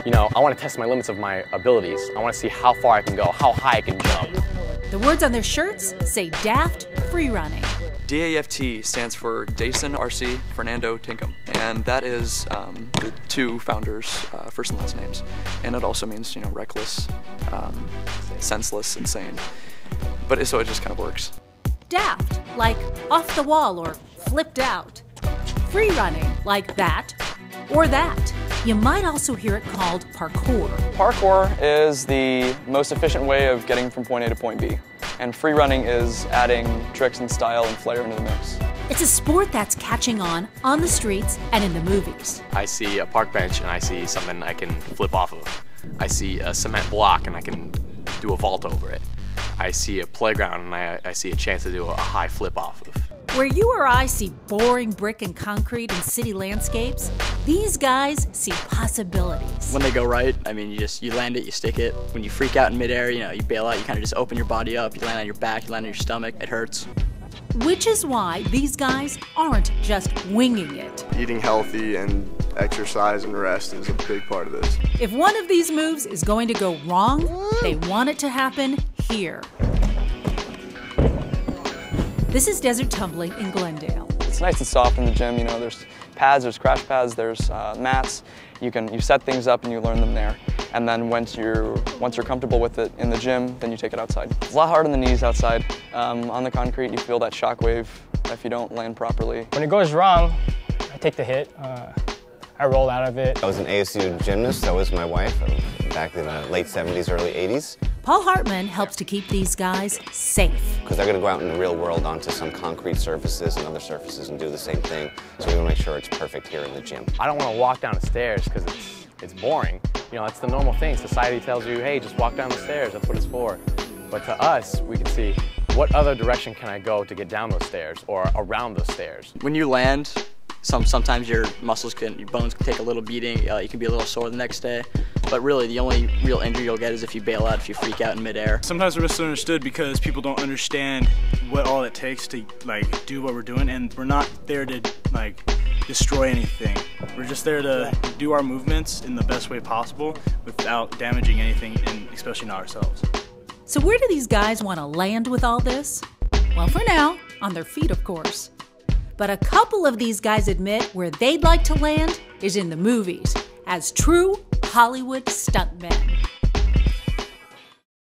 You know, I want to test my limits of my abilities. I want to see how far I can go, how high I can jump. The words on their shirts say DAFT Freerunning. DAFT stands for Jason RC Fernando Tinkham, and that is the two founders' first and last names. And it also means, you know, reckless, senseless, insane. But so it just kind of works. DAFT, like off the wall or flipped out. Freerunning, like that or that. You might also hear it called parkour. Parkour is the most efficient way of getting from point A to point B. And freerunning is adding tricks and style and flair into the mix. It's a sport that's catching on the streets and in the movies. I see a park bench and I see something I can flip off of. I see a cement block and I can do a vault over it. I see a playground and I see a chance to do a high flip off of. Where you or I see boring brick and concrete in city landscapes, these guys see possibilities. When they go right, I mean, you land it, you stick it. When you freak out in midair, you know, you bail out, you kind of just open your body up, you land on your back, you land on your stomach, it hurts. Which is why these guys aren't just winging it. Eating healthy and exercise and rest is a big part of this. If one of these moves is going to go wrong, they want it to happen here. This is desert tumbling in Glendale. It's nice and soft in the gym, you know, there's pads, there's crash pads, there's mats. You set things up and you learn them there. And then once you're comfortable with it in the gym, then you take it outside. It's a lot harder on the knees outside. On the concrete, you feel that shock wave if you don't land properly. When it goes wrong, I take the hit. I roll out of it. I was an ASU gymnast. That was my wife back in the late 70s, early 80s. Paul Hartman helps to keep these guys safe. Because they're going to go out in the real world onto some concrete surfaces and other surfaces and do the same thing. So we want to make sure it's perfect here in the gym. I don't want to walk down the stairs because it's boring. You know, it's the normal thing. Society tells you, hey, just walk down the stairs. That's what it's for. But to us, we can see what other direction can I go to get down those stairs or around those stairs. When you land, sometimes your bones can take a little beating, you can be a little sore the next day. But really, the only real injury you'll get is if you bail out, if you freak out in midair. Sometimes we're misunderstood because people don't understand what all it takes to do what we're doing, and we're not there to destroy anything. We're just there to do our movements in the best way possible without damaging anything, and especially not ourselves. So where do these guys want to land with all this? Well, for now, on their feet, of course. But a couple of these guys admit where they'd like to land is in the movies, as true Hollywood stuntmen.